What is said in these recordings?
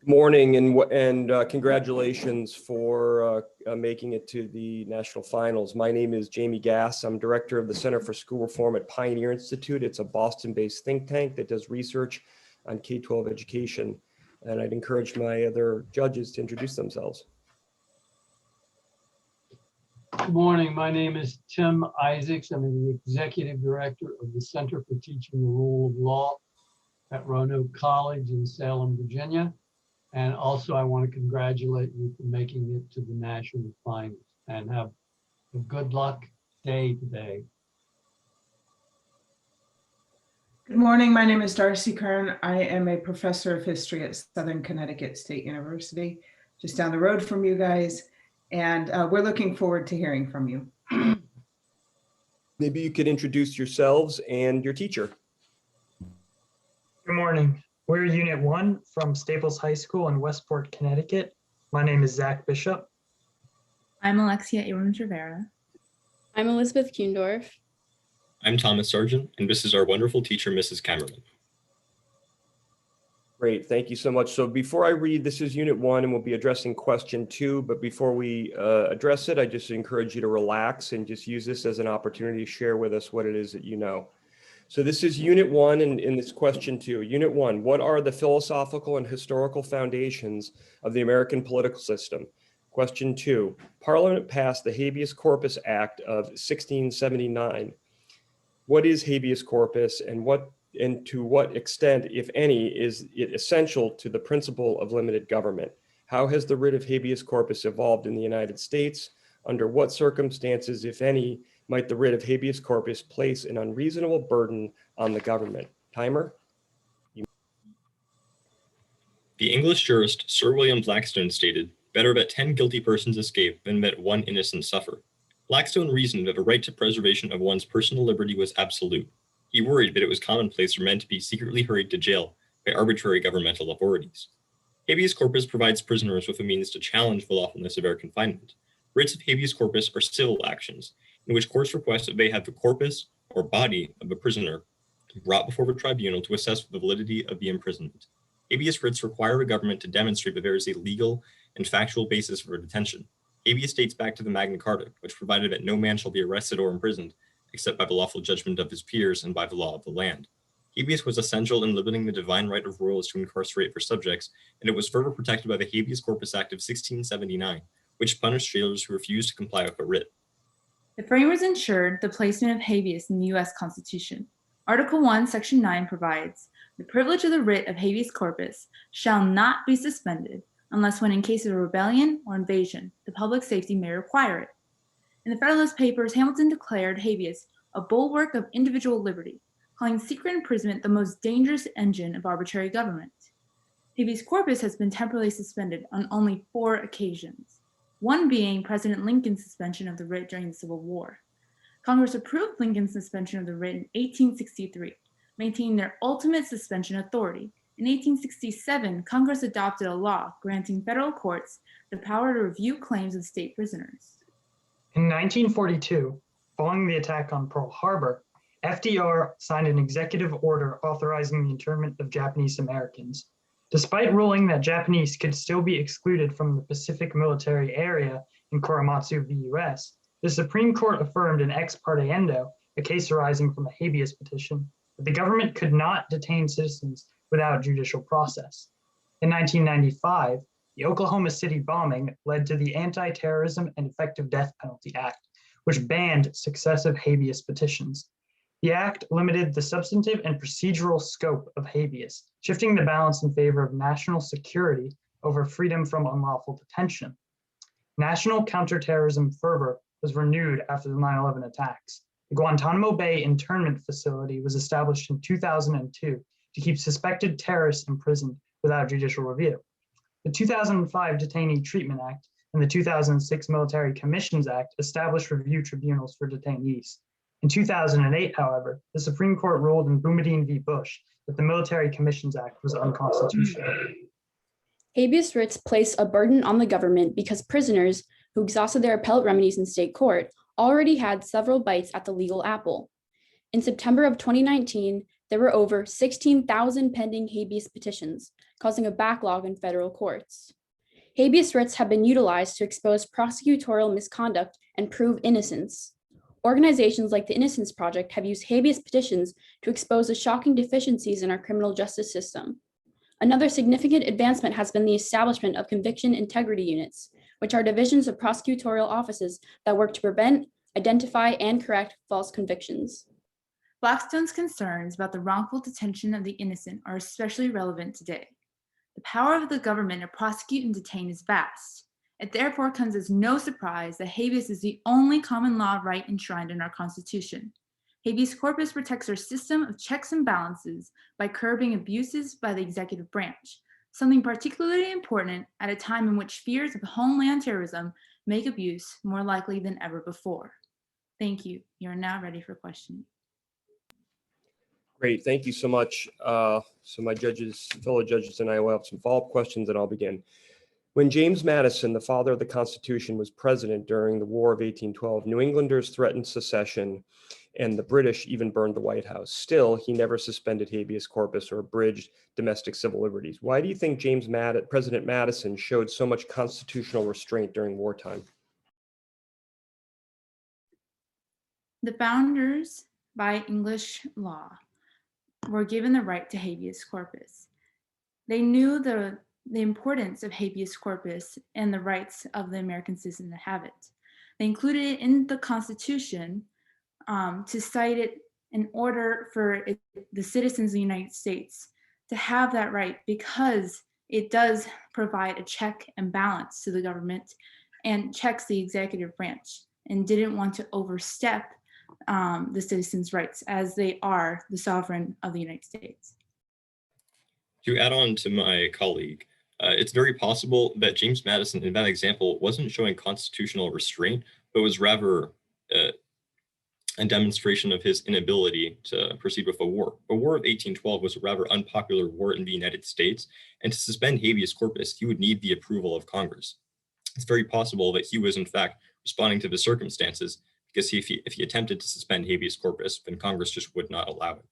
Morning and congratulations for making it to the national finals. My name is Jamie Gass. I'm director of the Center for School Reform at Pioneer Institute. It's a Boston-based think tank that does research on K-12 education. And I'd encourage my other judges to introduce themselves. Good morning. My name is Tim Isaacs. I'm the executive director of the Center for Teaching the Rule of Law at Roanoke College in Salem, Virginia. And also, I want to congratulate you for making it to the national finals and have a good luck day today. Good morning. My name is Darcy Kern. I am a professor of history at Southern Connecticut State University, just down the road from you guys. And we're looking forward to hearing from you. Maybe you could introduce yourselves and your teacher. Good morning. We're Unit 1 from Staples High School in Westport, Connecticut. My name is Zach Bishop. I'm Alexia Abrams-Rivera. I'm Elizabeth Kuhndorf. I'm Thomas Sargent, and this is our wonderful teacher, Mrs. Camerlin. Great, thank you so much. So before I read, this is Unit 1, and we'll be addressing question 2. But before we address it, I just encourage you to relax and just use this as an opportunity to share with us what it is that you know. So this is Unit 1 and in this question 2. Unit 1, what are the philosophical and historical foundations of the American political system? Question 2, Parliament passed the Habeas Corpus Act of 1679. What is habeas corpus and to what extent, if any, is it essential to the principle of limited government? How has the writ of habeas corpus evolved in the United States? Under what circumstances, if any, might the writ of habeas corpus place an unreasonable burden on the government? Timer. The English jurist Sir William Blackstone stated, "Better that 10 guilty persons escape than that 1 innocent suffer." Blackstone reasoned that the right to preservation of one's personal liberty was absolute. He worried that it was commonplace for men to be secretly hurried to jail by arbitrary governmental authorities. Habeas corpus provides prisoners with a means to challenge the lawfulness of their confinement. Writs of habeas corpus are civil actions in which courts request that they have the corpus or body of a prisoner brought before the tribunal to assess the validity of the imprisonment. Habeas writs require the government to demonstrate that there is a legal and factual basis for detention. Habeas dates back to the Magna Carta, which provided that no man shall be arrested or imprisoned except by the lawful judgment of his peers and by the law of the land. Habeas was essential in limiting the divine right of royals to incarcerate their subjects, and it was further protected by the Habeas Corpus Act of 1679, which punished jailers who refused to comply with a writ. The framers ensured the placement of habeas in the U.S. Constitution. Article 1, Section 9 provides, the privilege of the writ of habeas corpus shall not be suspended unless when in case of a rebellion or invasion, the public safety may require it. In the Federalist Papers, Hamilton declared habeas a bulwark of individual liberty, calling secret imprisonment the most dangerous engine of arbitrary government. Habeas corpus has been temporarily suspended on only 4 occasions, one being President Lincoln's suspension of the writ during the Civil War. Congress approved Lincoln's suspension of the writ in 1863, maintaining their ultimate suspension authority. In 1867, Congress adopted a law granting federal courts the power to review claims of state prisoners. In 1942, following the attack on Pearl Harbor, FDR signed an executive order authorizing the internment of Japanese Americans. Despite ruling that Japanese could still be excluded from the Pacific military area in Korematsu v. US, the Supreme Court affirmed in Ex parte Endo, a case arising from a habeas petition, that the government could not detain citizens without judicial process. In 1995, the Oklahoma City bombing led to the Anti-Terrorism and Effective Death Penalty Act, which banned successive habeas petitions. The act limited the substantive and procedural scope of habeas, shifting the balance in favor of national security over freedom from unlawful detention. National counterterrorism fervor was renewed after the 9/11 attacks. The Guantanamo Bay internment facility was established in 2002 to keep suspected terrorists imprisoned without judicial review. The 2005 Detainee Treatment Act and the 2006 Military Commissions Act established review tribunals for detainees. In 2008, however, the Supreme Court ruled in Boumediene v. Bush that the Military Commissions Act was unconstitutional. Habeas writs place a burden on the government because prisoners who exhausted their appellate remedies in state court already had several bites at the legal apple. In September of 2019, there were over 16,000 pending habeas petitions, causing a backlog in federal courts. Habeas writs have been utilized to expose prosecutorial misconduct and prove innocence. Organizations like the Innocence Project have used habeas petitions to expose the shocking deficiencies in our criminal justice system. Another significant advancement has been the establishment of conviction integrity units, which are divisions of prosecutorial offices that work to prevent, identify, and correct false convictions. Blackstone's concerns about the wrongful detention of the innocent are especially relevant today. The power of the government to prosecute and detain is vast. It therefore comes as no surprise that habeas is the only common law right enshrined in our Constitution. Habeas corpus protects our system of checks and balances by curbing abuses by the executive branch, something particularly important at a time in which fears of homeland terrorism make abuse more likely than ever before. Thank you. You are now ready for questioning. Great, thank you so much. So my fellow judges and I will have some follow-up questions and I'll begin. When James Madison, the father of the Constitution, was president during the War of 1812, New Englanders threatened secession and the British even burned the White House. Still, he never suspended habeas corpus or abridged domestic civil liberties. Why do you think President Madison showed so much constitutional restraint during wartime? The founders, by English law, were given the right to habeas corpus. They knew the importance of habeas corpus and the rights of the American citizen to have it. They included it in the Constitution to cite it in order for the citizens of the United States to have that right, because it does provide a check and balance to the government and checks the executive branch, and didn't want to overstep the citizens' rights as they are the sovereign of the United States. To add on to my colleague, it's very possible that James Madison in that example wasn't showing constitutional restraint, but was rather a demonstration of his inability to proceed with a war. The War of 1812 was a rather unpopular war in the United States, and to suspend habeas corpus, he would need the approval of Congress. It's very possible that he was in fact responding to the circumstances, because if he attempted to suspend habeas corpus, then Congress just would not allow it.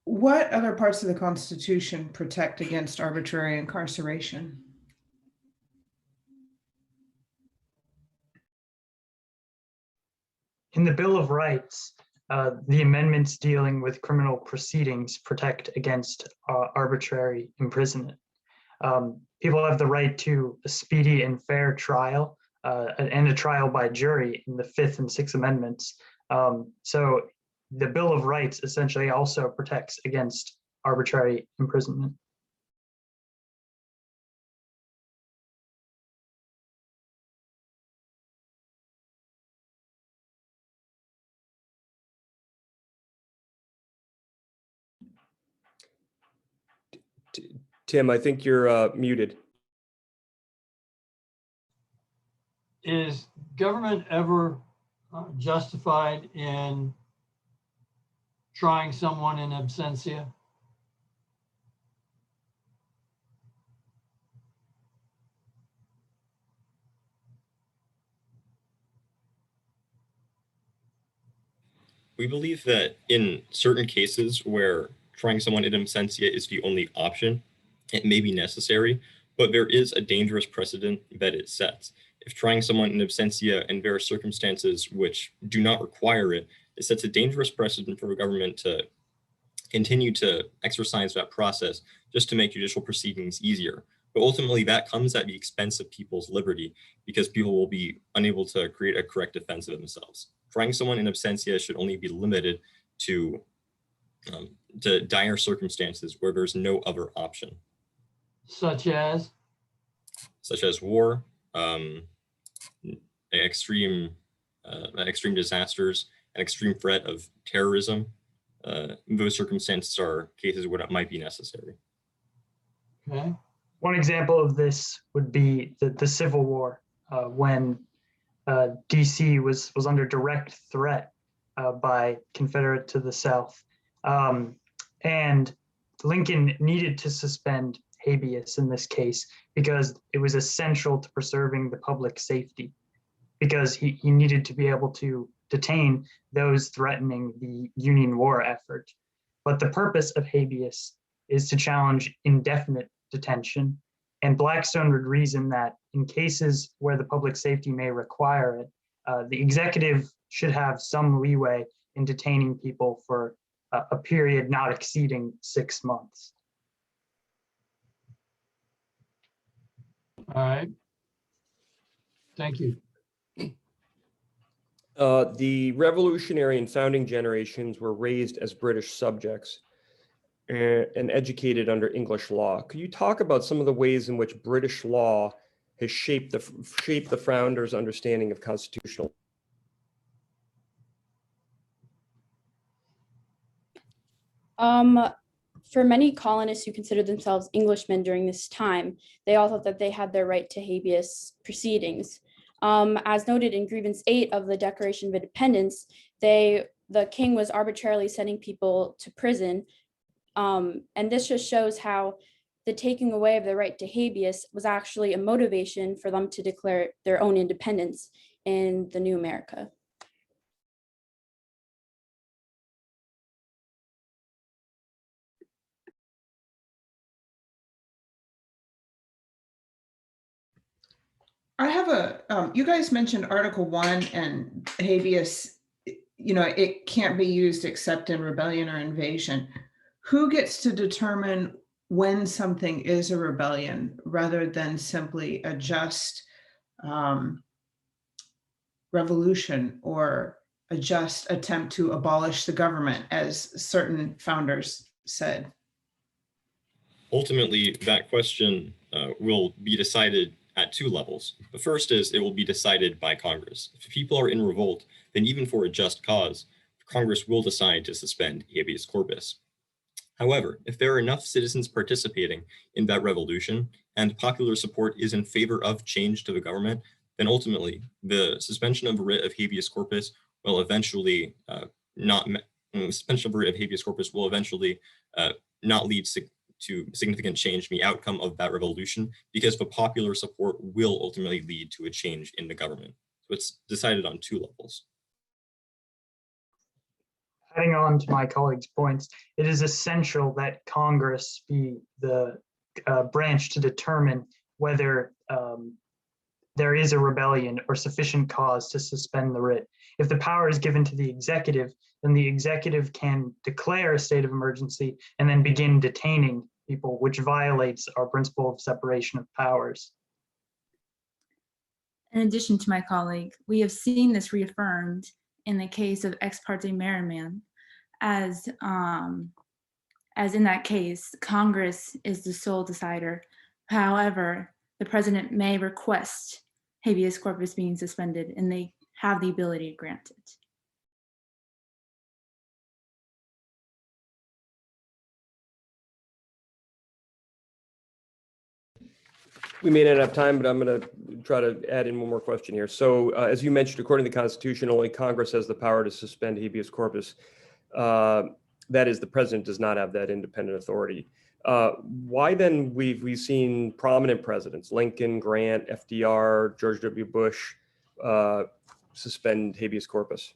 What other parts of the Constitution protect against arbitrary incarceration? In the Bill of Rights, the amendments dealing with criminal proceedings protect against arbitrary imprisonment. People have the right to a speedy and fair trial and a trial by jury in the Fifth and Sixth Amendments. So the Bill of Rights essentially also protects against arbitrary imprisonment. Tim, I think you're muted. Is government ever justified in trying someone in absentia? We believe that in certain cases where trying someone in absentia is the only option, it may be necessary, but there is a dangerous precedent that it sets. If trying someone in absentia and there are circumstances which do not require it, it sets a dangerous precedent for the government to continue to exercise that process just to make judicial proceedings easier. But ultimately, that comes at the expense of people's liberty, because people will be unable to create a correct defense of themselves. Trying someone in absentia should only be limited to dire circumstances where there's no other option. Such as war, extreme disasters, an extreme threat of terrorism. Those circumstances are cases where it might be necessary. okay. One example of this would be the Civil War, when DC was under direct threat by Confederate to the South. And Lincoln needed to suspend habeas in this case because it was essential to preserving the public safety, because he needed to be able to detain those threatening the Union war effort. But the purpose of habeas is to challenge indefinite detention. And Blackstone would reason that in cases where the public safety may require it, the executive should have some leeway in detaining people for a period not exceeding 6 months. All right. Thank you. The Revolutionary and founding generations were raised as British subjects and educated under English law. Could you talk about some of the ways in which British law has shaped the founders' understanding of constitutional? For many colonists who considered themselves Englishmen during this time, they all thought that they had their right to habeas proceedings. As noted in Grievance 8 of the Declaration of Independence, the king was arbitrarily sending people to prison. And this just shows how the taking away of the right to habeas was actually a motivation for them to declare their own independence in the new America. I have you guys mentioned Article 1 and habeas, it can't be used except in rebellion or invasion. Who gets to determine when something is a rebellion rather than simply a just revolution or a just attempt to abolish the government, as certain founders said? Ultimately, that question will be decided at two levels. The first is it will be decided by Congress. If people are in revolt, then even for a just cause, Congress will decide to suspend habeas corpus. However, if there are enough citizens participating in that revolution and popular support is in favor of change to the government, then ultimately the suspension of a writ of habeas corpus will eventually not lead to significant change in the outcome of that revolution, because the popular support will ultimately lead to a change in the government. So it's decided on two levels. Adding on to my colleague's points, it is essential that Congress be the branch to determine whether there is a rebellion or sufficient cause to suspend the writ. If the power is given to the executive, then the executive can declare a state of emergency and then begin detaining people, which violates our principle of separation of powers. In addition to my colleague, we have seen this reaffirmed in the case of Ex parte Merriman, as in that case, Congress is the sole decider. However, the president may request habeas corpus being suspended, and they have the ability to grant it. We may not have time, but I'm going to try to add in one more question here. So as you mentioned, according to the Constitution, only Congress has the power to suspend habeas corpus. That is, the president does not have that independent authority. Why then we've seen prominent presidents, Lincoln, Grant, FDR, George W. Bush, suspend habeas corpus?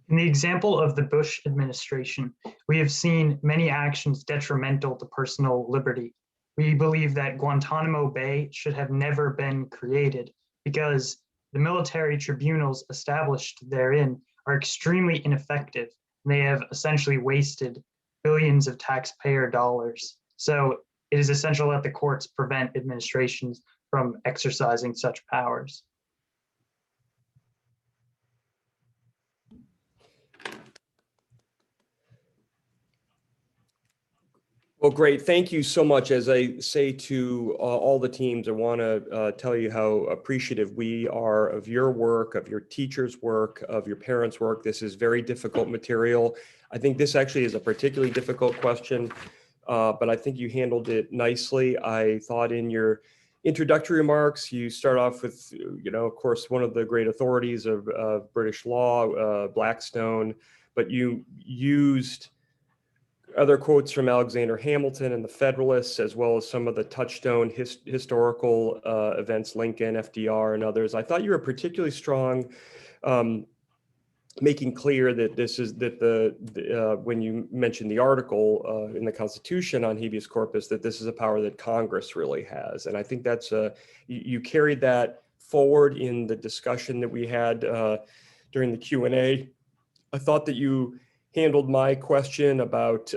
In the example of the Bush administration, we have seen many actions detrimental to personal liberty. We believe that Guantanamo Bay should have never been created because the military tribunals established therein are extremely ineffective. They have essentially wasted billions of taxpayer dollars. So it is essential that the courts prevent administrations from exercising such powers. Well, great. Thank you so much. As I say to all the teams, I want to tell you how appreciative we are of your work, of your teachers' work, of your parents' work. This is very difficult material. I think this actually is a particularly difficult question, but I think you handled it nicely. I thought in your introductory remarks, you start off with, of course, one of the great authorities of British law, Blackstone, but you used other quotes from Alexander Hamilton and the Federalists, as well as some of the touchstone historical events, Lincoln, FDR, and others. I thought you were particularly strong, making clear that this is when you mentioned the article in the Constitution on habeas corpus, that this is a power that Congress really has. And I think that's you carried that forward in the discussion that we had during the Q&A. I thought that you handled my question about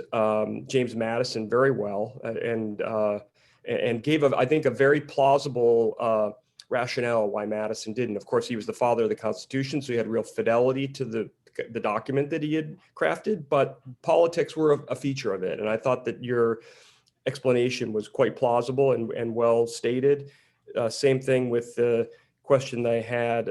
James Madison very well, and gave, I think, a very plausible rationale why Madison didn't. Of course, he was the father of the Constitution, so he had real fidelity to the document that he had crafted, but politics were a feature of it. And I thought that your explanation was quite plausible and well stated. Same thing with the question that I had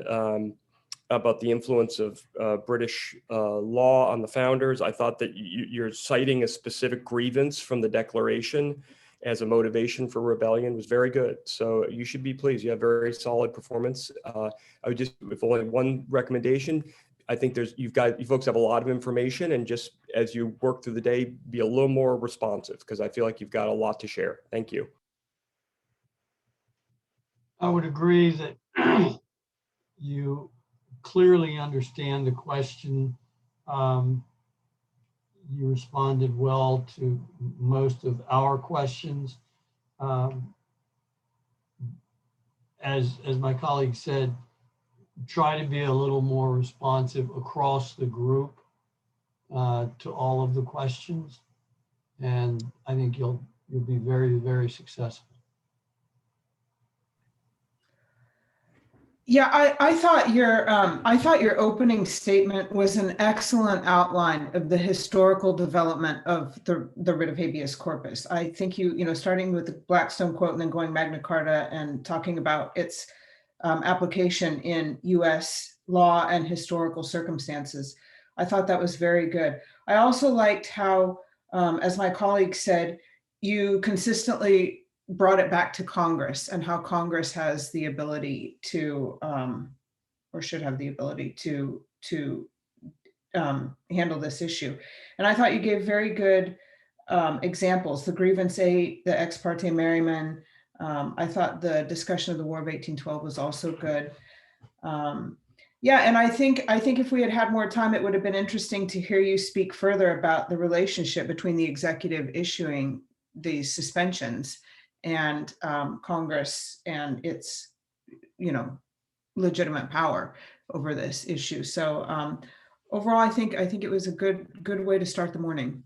about the influence of British law on the founders. I thought that you're citing a specific grievance from the Declaration as a motivation for rebellion was very good. So you should be pleased. You have very solid performance. I would just, with only one recommendation, I think you folks have a lot of information, and just as you work through the day, be a little more responsive, because I feel like you've got a lot to share. Thank you. I would agree that you clearly understand the question. You responded well to most of our questions. As my colleague said, try to be a little more responsive across the group to all of the questions. And I think you'll be very, very successful. Yeah, I thought your opening statement was an excellent outline of the historical development of the writ of habeas corpus. I think starting with the Blackstone quote and then going Magna Carta and talking about its application in U.S. law and historical circumstances. I thought that was very good. I also liked how, as my colleague said, you consistently brought it back to Congress, and how Congress has the ability to, or should have the ability to handle this issue. And I thought you gave very good examples, the grievance 8, the ex parte Merryman. I thought the discussion of the War of 1812 was also good. Yeah, and I think if we had had more time, it would have been interesting to hear you speak further about the relationship between the executive issuing these suspensions and Congress and its, legitimate power over this issue. So overall, I think it was a good way to start the morning.